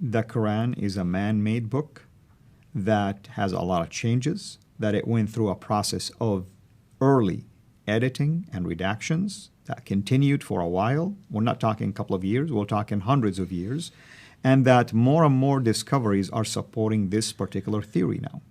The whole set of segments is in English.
the Quran is a man-made book that has a lot of changes, that it went through a process of early editing and redactions that continued for a while. We're not talking a couple of years, we're talking hundreds of years, and that more and more discoveries are supporting this particular theory now.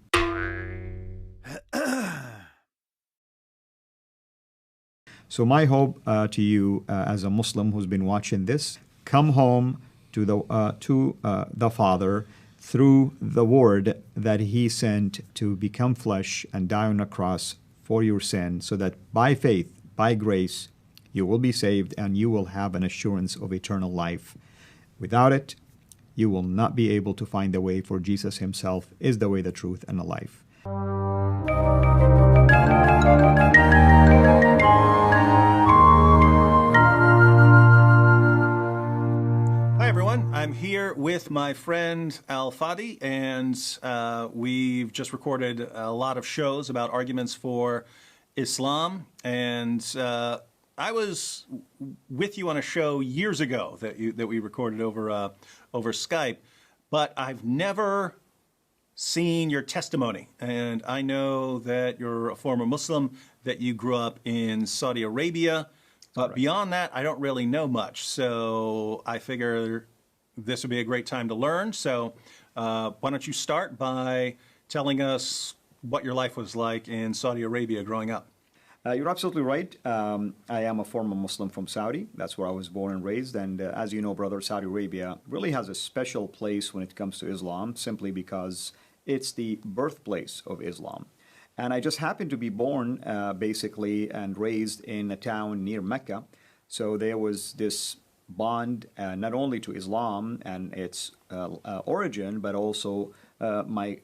So my hope to you as a Muslim who's been watching this, come home to the Father through the Word that He sent to become flesh and die on a cross for your sin, so that by faith, by grace, you will be saved and you will have an assurance of eternal life. Without it, you will not be able to find the way, for Jesus Himself is the way, the truth, and the life. Hi everyone, I'm here with my friend Fadi, and we've just recorded a lot of shows about arguments for Islam, and I was with you on a show years ago that we recorded over Skype, but I've never seen your testimony, and I know that you're a former Muslim, that you grew up in Saudi Arabia. But beyond that, I don't really know much, so I figure this would be a great time to learn. So why don't you start by telling us what your life was like in Saudi Arabia growing up? You're absolutely right. I am a former Muslim from Saudi. That's where I was born and raised. And as you know, brother, Saudi Arabia really has a special place when it comes to Islam, simply because it's the birthplace of Islam. And I just happened to be born, basically, and raised in a town near Mecca. So there was this bond, not only to Islam and its origin, but also my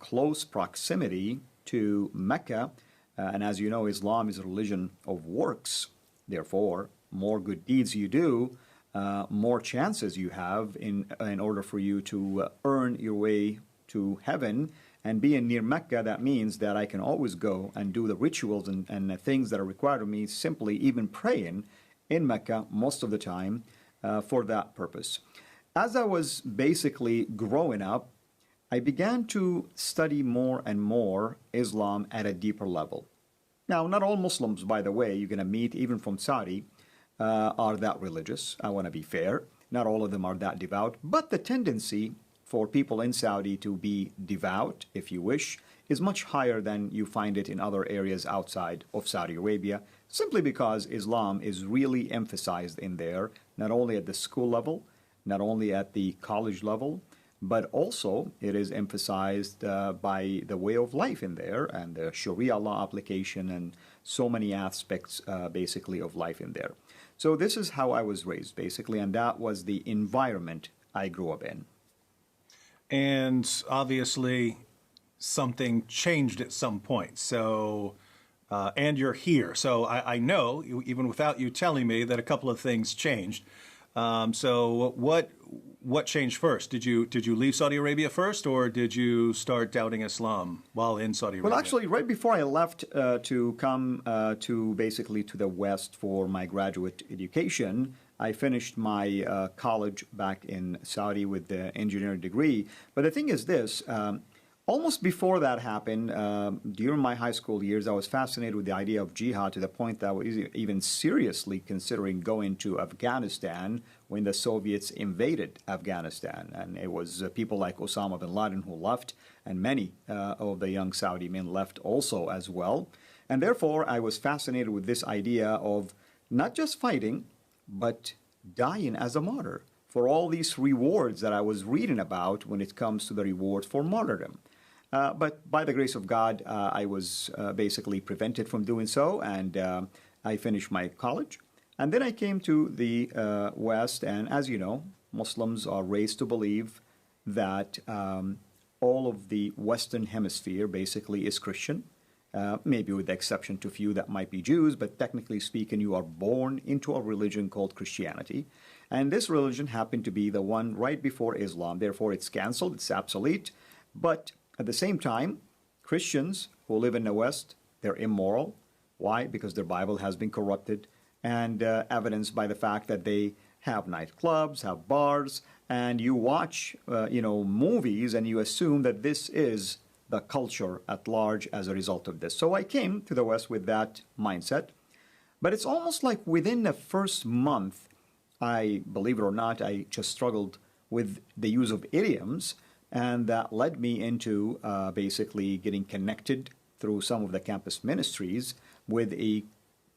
close proximity to Mecca. And as you know, Islam is a religion of works. Therefore, more good deeds you do, more chances you have in order for you to earn your way to heaven. And being near Mecca, that means that I can always go and do the rituals and the things that are required of me, simply even praying in Mecca most of the time for that purpose. As I was basically growing up, I began to study more and more Islam at a deeper level. Now, not all Muslims, by the way, you're going to meet, even from Saudi, are that religious. I want to be fair. Not all of them are that devout, but the tendency for people in Saudi to be devout, if you wish, is much higher than you find it in other areas outside of Saudi Arabia, simply because Islam is really emphasized in there, not only at the school level, not only at the college level, but also it is emphasized by the way of life in there, and the Sharia law application, and so many aspects basically of life in there. So this is how I was raised, basically, and that was the environment I grew up in. And obviously, something changed at some point. So, and you're here. So I know, even without you telling me, that a couple of things changed. So what changed first? Did you leave Saudi Arabia first, or did you start doubting Islam while in Saudi Arabia? Well, actually, right before I left to come to basically to the West for my graduate education, I finished my college back in Saudi with the engineering degree. But the thing is this, almost before that happened, during my high school years, I was fascinated with the idea of jihad, to the point that I was even seriously considering going to Afghanistan when the Soviets invaded Afghanistan. And it was people like Osama bin Laden who left, and many of the young Saudi men left also as well. And therefore, I was fascinated with this idea of not just fighting, but dying as a martyr for all these rewards that I was reading about when it comes to the rewards for martyrdom. But by the grace of God, I was basically prevented from doing so, and I finished my college. And then I came to the West, and as you know, Muslims are raised to believe that all of the Western Hemisphere basically is Christian. Maybe with the exception to a few that might be Jews, but technically speaking, you are born into a religion called Christianity. And this religion happened to be the one right before Islam. Therefore, it's canceled, it's obsolete. But at the same time, Christians who live in the West, they're immoral. Why? Because their Bible has been corrupted, and evidenced by the fact that they have nightclubs, have bars, and you watch, movies, and you assume that this is the culture at large as a result of this. So I came to the West with that mindset. But it's almost like within the first month, I, believe it or not, I just struggled with the use of idioms, and that led me into basically getting connected through some of the campus ministries with a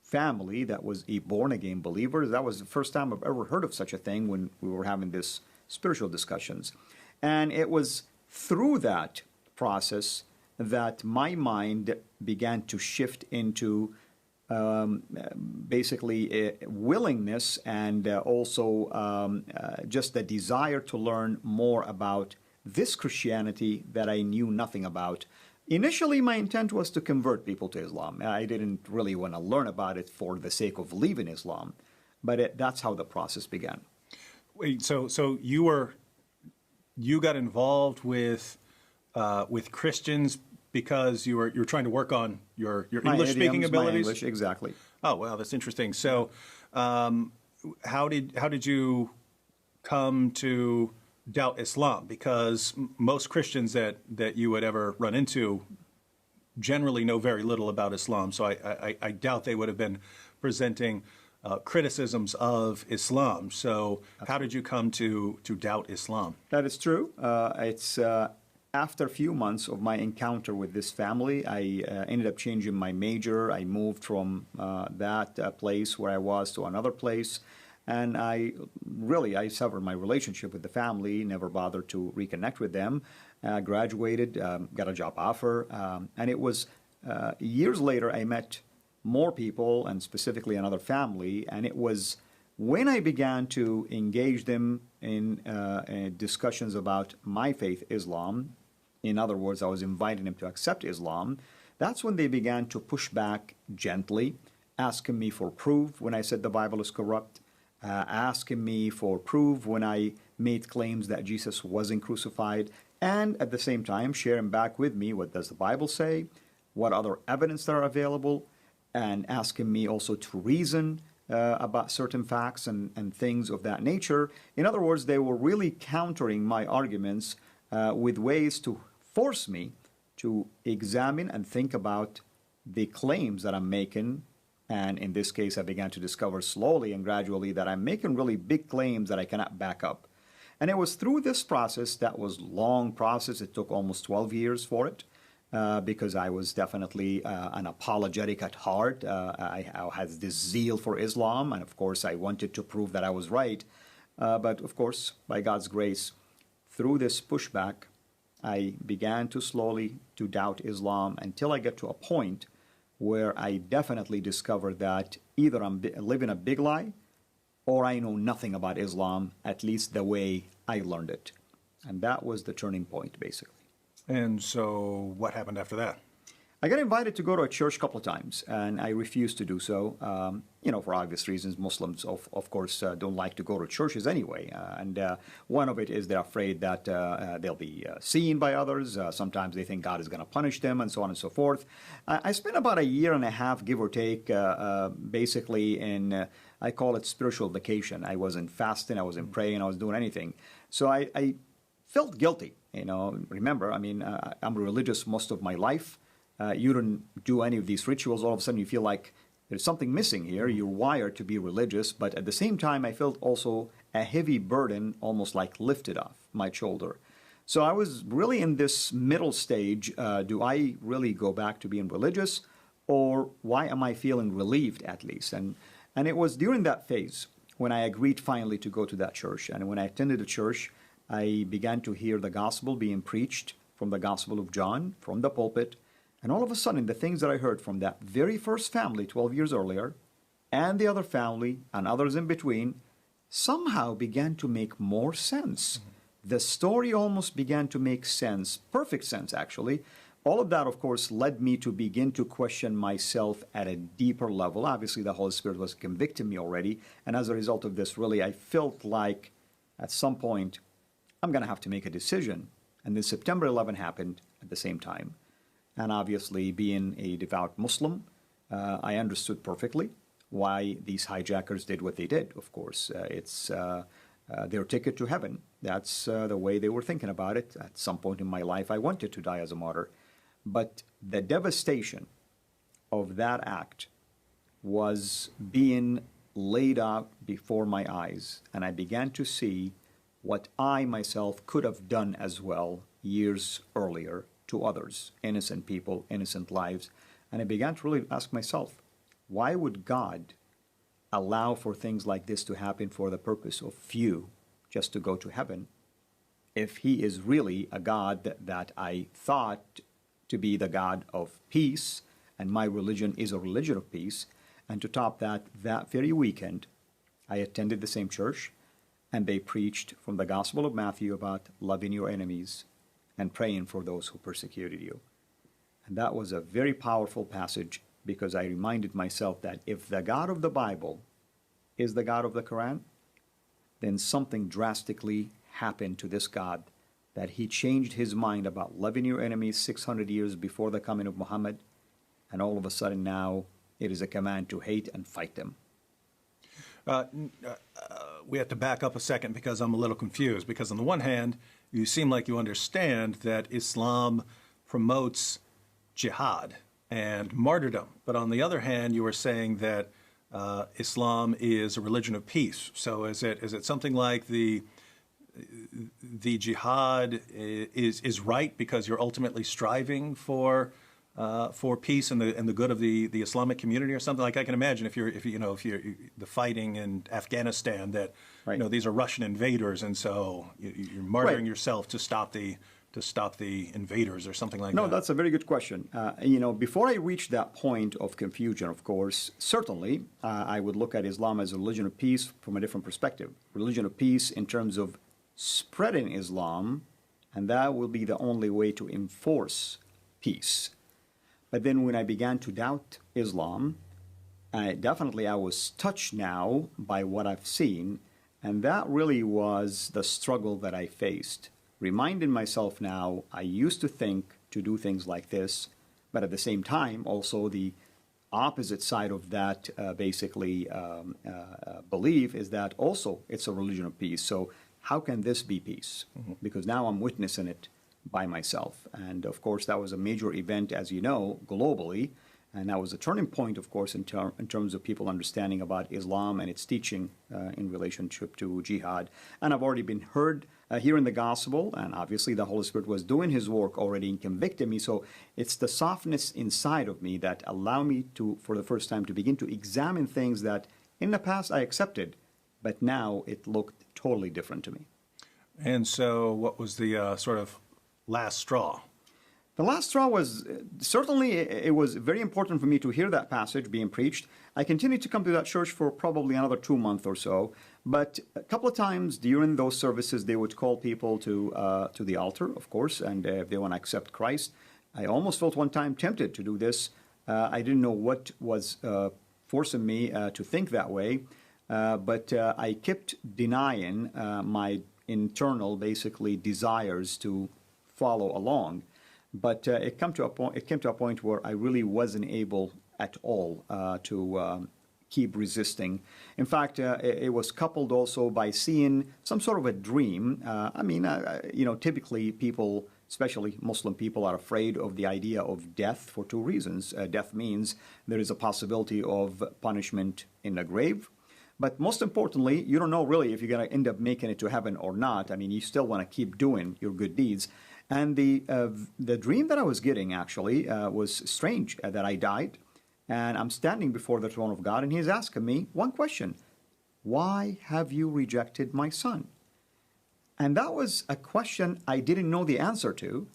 family that was a born-again believer. That was the first time I've ever heard of such a thing when we were having this spiritual discussions. And it was through that process that my mind began to shift into basically a willingness and also just the desire to learn more about this Christianity that I knew nothing about. Initially, my intent was to convert people to Islam. I didn't really want to learn about it for the sake of leaving Islam, but that's how the process began. Wait, so you got involved with Christians because you're trying to work on your English speaking abilities? My English, exactly. Oh, wow, that's interesting. So, how did you come to doubt Islam? Because most Christians that you would ever run into generally know very little about Islam. So I doubt they would have been presenting criticisms of Islam. So how did you come to doubt Islam? That is true. It's after a few months of my encounter with this family, I ended up changing my major. I moved from that place where I was to another place. And I severed my relationship with the family, never bothered to reconnect with them. Graduated, got a job offer. And it was years later I met more people, and specifically another family. And it was when I began to engage them in discussions about my faith, Islam. In other words, I was inviting them to accept Islam. That's when they began to push back gently, asking me for proof when I said the Bible is corrupt. Asking me for proof when I made claims that Jesus wasn't crucified, and at the same time sharing back with me what does the Bible say, what other evidence there are available, and asking me also to reason about certain facts and things of that nature. In other words, they were really countering my arguments with ways to force me to examine and think about the claims that I'm making. And in this case, I began to discover slowly and gradually that I'm making really big claims that I cannot back up. And it was through this process, that was a long process. It took almost 12 years for it because I was definitely an apologetic at heart. I had this zeal for Islam. And of course, I wanted to prove that I was right. But of course, by God's grace, through this pushback, I began to slowly to doubt Islam until I got to a point where I definitely discovered that either I'm living a big lie or I know nothing about Islam, at least the way I learned it. And that was the turning point, basically. And so what happened after that? I got invited to go to a church a couple of times, and I refused to do so, for obvious reasons. Muslims, of course, don't like to go to churches anyway. And one of it is they're afraid that they'll be seen by others. Sometimes they think God is going to punish them, and so on and so forth. I spent about a year and a half, give or take, basically in, I call it spiritual vacation. I wasn't fasting, I wasn't praying, I wasn't doing anything. So I felt guilty. Remember, I'm religious most of my life. You don't do any of these rituals, all of a sudden you feel like there's something missing here. You're wired to be religious, but at the same time, I felt also a heavy burden almost like lifted off my shoulder. So I was really in this middle stage. Do I really go back to being religious, or why am I feeling relieved at least? And it was during that phase when I agreed finally to go to that church. And when I attended the church, I began to hear the gospel being preached from the Gospel of John, from the pulpit. And all of a sudden, the things that I heard from that very first family 12 years earlier, and the other family, and others in between, somehow began to make more sense. The story almost began to make sense, perfect sense, actually. All of that, of course, led me to begin to question myself at a deeper level. Obviously, the Holy Spirit was convicting me already. And as a result of this, really, I felt like at some point, I'm going to have to make a decision. And then September 11 happened at the same time. And obviously, being a devout Muslim, I understood perfectly why these hijackers did what they did, of course. It's their ticket to heaven. That's the way they were thinking about it. At some point in my life, I wanted to die as a martyr. But the devastation of that act was being laid out before my eyes, and I began to see what I myself could have done as well years earlier to others, innocent people, innocent lives. And I began to really ask myself, why would God allow for things like this to happen for the purpose of few just to go to heaven, if he is really a God that I thought to be the God of peace, and my religion is a religion of peace? And to top that, that very weekend, I attended the same church, and they preached from the Gospel of Matthew about loving your enemies and praying for those who persecuted you. And that was a very powerful passage, because I reminded myself that if the God of the Bible is the God of the Quran, then something drastically happened to this God, that he changed his mind about loving your enemies 600 years before the coming of Muhammad, and all of a sudden now it is a command to hate and fight them. We have to back up a second, because I'm a little confused. Because on the one hand, you seem like you understand that Islam promotes jihad and martyrdom. But on the other hand, you were saying that Islam is a religion of peace. So is it something like the jihad is right because you're ultimately striving for peace and the good of the Islamic community, or something? Like, I can imagine if you're the fighting in Afghanistan, that Right. These are Russian invaders, and so you're martyring Right. yourself to stop the invaders, or something like No, that. that's a very good question. Before I reached that point of confusion, of course, certainly I would look at Islam as a religion of peace from a different perspective. Religion of peace in terms of spreading Islam, and that will be the only way to enforce peace. But then when I began to doubt Islam, definitely I was touched now by what I've seen, and that really was the struggle that I faced. Reminding myself now, I used to think to do things like this, but at the same time, also the opposite side of that belief is that also it's a religion of peace. So how can this be peace? Mm-hmm. Because now I'm witnessing it by myself. And of course, that was a major event, as you know, globally. And that was a turning point, of course, in terms of people understanding about Islam and its teaching in relationship to jihad. And I've already been heard hearing the gospel, and obviously the Holy Spirit was doing his work already and convicting me. So it's the softness inside of me that allowed me to, for the first time, to begin to examine things that in the past I accepted, but now it looked totally different to me. And so what was the sort of last straw? The last straw was, certainly it was very important for me to hear that passage being preached. I continued to come to that church for probably another 2 months or so, but a couple of times during those services, they would call people to the altar, of course, and if they want to accept Christ. I almost felt one time tempted to do this. I didn't know what was forcing me to think that way, but I kept denying my internal, basically, desires to follow along. But it came to a point where I really wasn't able at all to keep resisting. In fact, it was coupled also by seeing some sort of a dream. Typically people, especially Muslim people, are afraid of the idea of death for two reasons. Death means there is a possibility of punishment in the grave. But most importantly, you don't know really if you're going to end up making it to heaven or not. I mean, you still want to keep doing your good deeds. And the dream that I was getting actually was strange, that I died, and I'm standing before the throne of God, and he's asking me one question: why have you rejected my son? And that was a question I didn't know the answer to,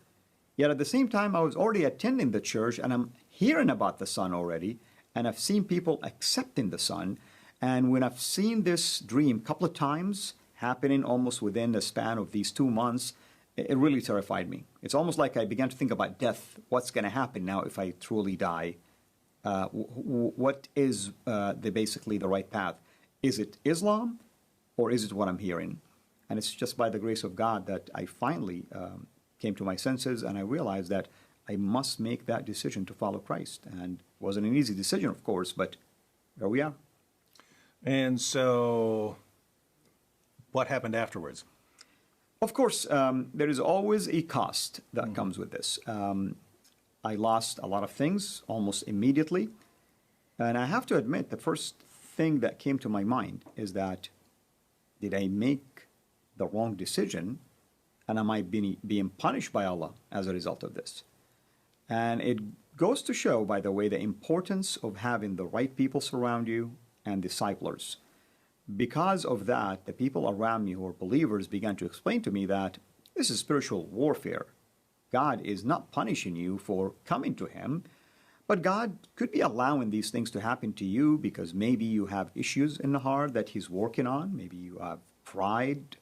yet at the same time I was already attending the church, and I'm hearing about the son already, and I've seen people accepting the son. And when I've seen this dream a couple of times happening almost within the span of these 2 months, it really terrified me. It's almost like I began to think about death. What's going to happen now if I truly die? What is basically the right path? Is it Islam, or is it what I'm hearing? And it's just by the grace of God that I finally came to my senses, and I realized that I must make that decision to follow Christ. And it wasn't an easy decision, of course, but there we are. And so what happened afterwards? Of course, there is always a cost that comes with this. I lost a lot of things almost immediately. And I have to admit, the first thing that came to my mind is that, did I make the wrong decision? And am I being punished by Allah as a result of this? And it goes to show, by the way, the importance of having the right people surround you and disciplers. Because of that, the people around me who are believers began to explain to me that this is spiritual warfare. God is not punishing you for coming to Him, but God could be allowing these things to happen to you because maybe you have issues in the heart that He's working on. Maybe you have pride.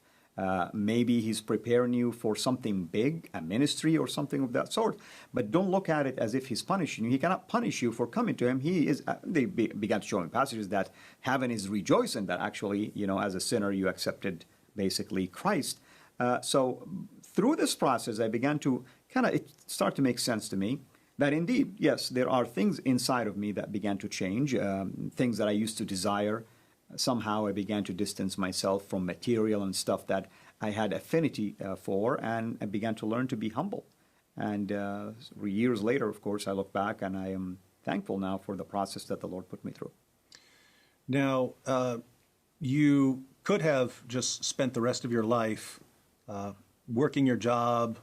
Maybe He's preparing you for something big, a ministry or something of that sort. But don't look at it as if He's punishing you. He cannot punish you for coming to Him. He is. They began showing passages that heaven is rejoicing that actually, as a sinner, you accepted basically Christ. So through this process, I began to it started to make sense to me that indeed, yes, there are things inside of me that began to change, things that I used to desire. Somehow I began to distance myself from material and stuff that I had affinity for, and I began to learn to be humble. And years later, of course, I look back and I am thankful now for the process that the Lord put me through. Now, you could have just spent the rest of your life working your job,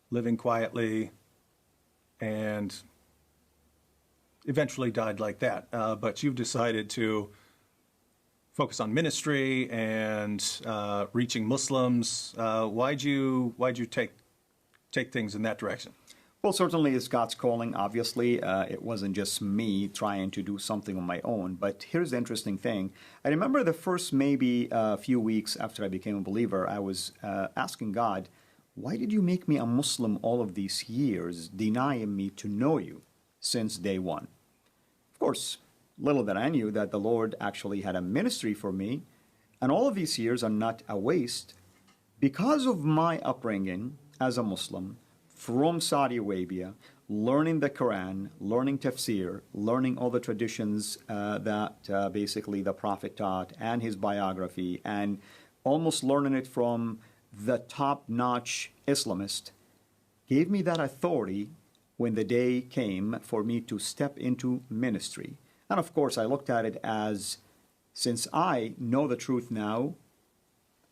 living quietly, and eventually died like that. But you've decided to focus on ministry and reaching Muslims. Why'd you take things in that direction? Well, certainly it's God's calling, obviously. It wasn't just me trying to do something on my own. But here's the interesting thing. I remember the first maybe few weeks after I became a believer, I was asking God, why did you make me a Muslim all of these years, denying me to know you since day one? Of course, little that I knew that the Lord actually had a ministry for me, and all of these years are not a waste. Because of my upbringing as a Muslim from Saudi Arabia, learning the Quran, learning tafsir, learning all the traditions that basically the Prophet taught and his biography, and almost learning it from the top-notch Islamist, gave me that authority when the day came for me to step into ministry. And of course, I looked at it as, since I know the truth now,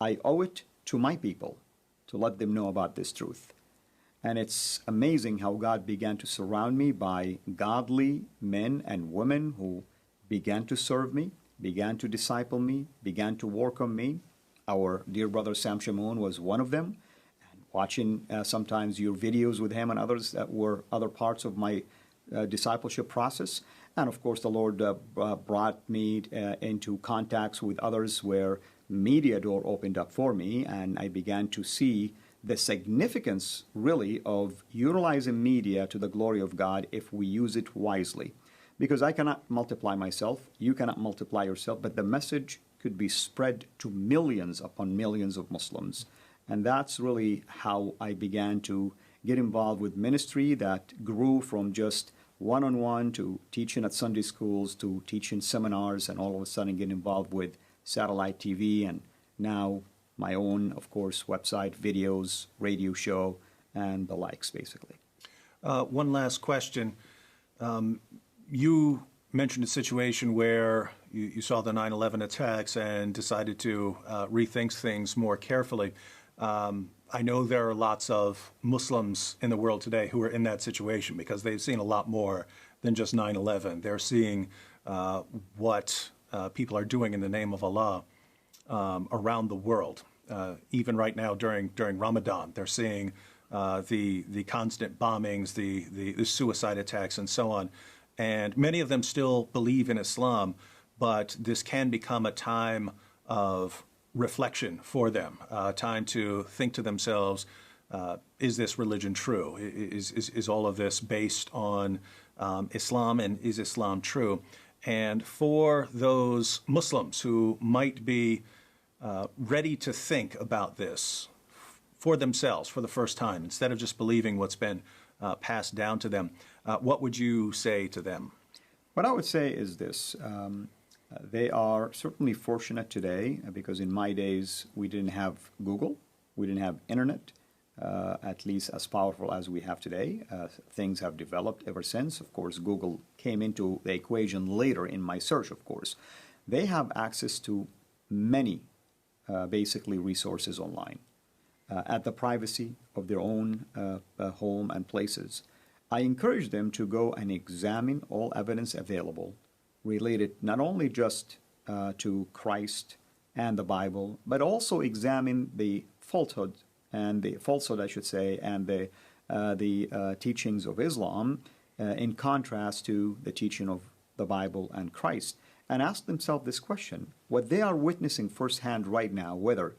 I owe it to my people to let them know about this truth. And it's amazing how God began to surround me by godly men and women who began to serve me, began to disciple me, began to work on me. Our dear brother Sam Shamoun was one of them. And watching sometimes your videos with him and others that were other parts of my discipleship process. And of course, the Lord brought me into contacts with others where media door opened up for me, and I began to see the significance, really, of utilizing media to the glory of God if we use it wisely. Because I cannot multiply myself, you cannot multiply yourself, but the message could be spread to millions upon millions of Muslims. And that's really how I began to get involved with ministry that grew from just one-on-one to teaching at Sunday schools to teaching seminars, and all of a sudden get involved with satellite TV, and now my own, of course, website, videos, radio show, and the likes, basically. One last question. You mentioned a situation where you saw the 9/11 attacks and decided to rethink things more carefully. I know there are lots of Muslims in the world today who are in that situation because they've seen a lot more than just 9/11. They're seeing what people are doing in the name of Allah around the world. Even right now during Ramadan, they're seeing the constant bombings, the suicide attacks, and so on. And many of them still believe in Islam, but this can become a time of reflection for them, time to think to themselves, is this religion true? Is all of this based on Islam, and is Islam true? And for those Muslims who might be ready to think about this for themselves for the first time, instead of just believing what's been passed down to them, what would you say to them? What I would say is this. They are certainly fortunate today because in my days we didn't have Google. We didn't have internet, at least as powerful as we have today. Things have developed ever since. Of course, Google came into the equation later in my search, of course. They have access to many, basically, resources online at the privacy of their own home and places. I encourage them to go and examine all evidence available related not only just to Christ and the Bible, but also examine the falsehood, I should say, and the teachings of Islam in contrast to the teaching of the Bible and Christ, and ask themselves this question: what they are witnessing firsthand right now, whether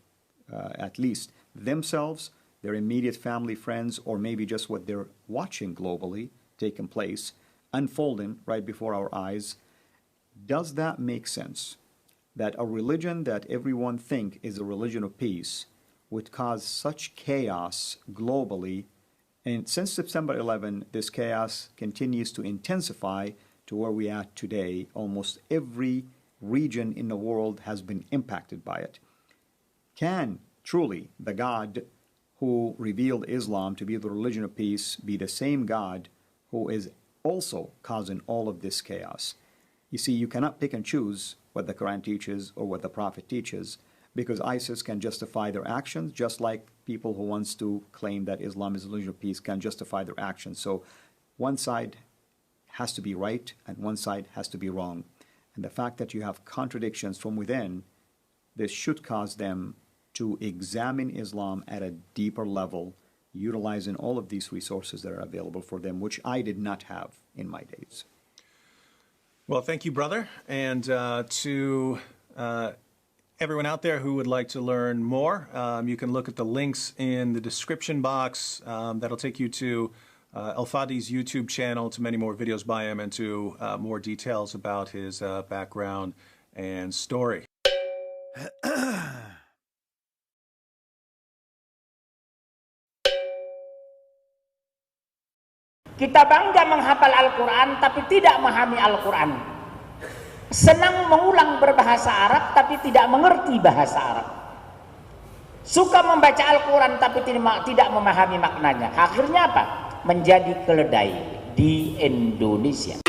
at least themselves, their immediate family, friends, or maybe just what they're watching globally taking place, unfolding right before our eyes, does that make sense? That a religion that everyone think is a religion of peace would cause such chaos globally, and since September 11, this chaos continues to intensify to where we are today. Almost every region in the world has been impacted by it. Can truly the God who revealed Islam to be the religion of peace be the same God who is also causing all of this chaos? You see, you cannot pick and choose what the Quran teaches or what the Prophet teaches, because ISIS can justify their actions just like people who wants to claim that Islam is a religion of peace can justify their actions. So one side has to be right and one side has to be wrong. And the fact that you have contradictions from within, this should cause them to examine Islam at a deeper level, utilizing all of these resources that are available for them, which I did not have in my days. Well, thank you, brother. And to everyone out there who would like to learn more, you can look at the links in the description box. That'll take you to Al-Fadi's YouTube channel, to many more videos by him, and to more details about his background and story. Kita bangga menghafal Al-Quran tapi tidak memahami Al-Quran. Senang mengulang berbahasa Arab tapi tidak mengerti bahasa Arab. Suka membaca Al-Quran tapi tidak memahami maknanya. Akhirnya apa? Menjadi keledai di Indonesia.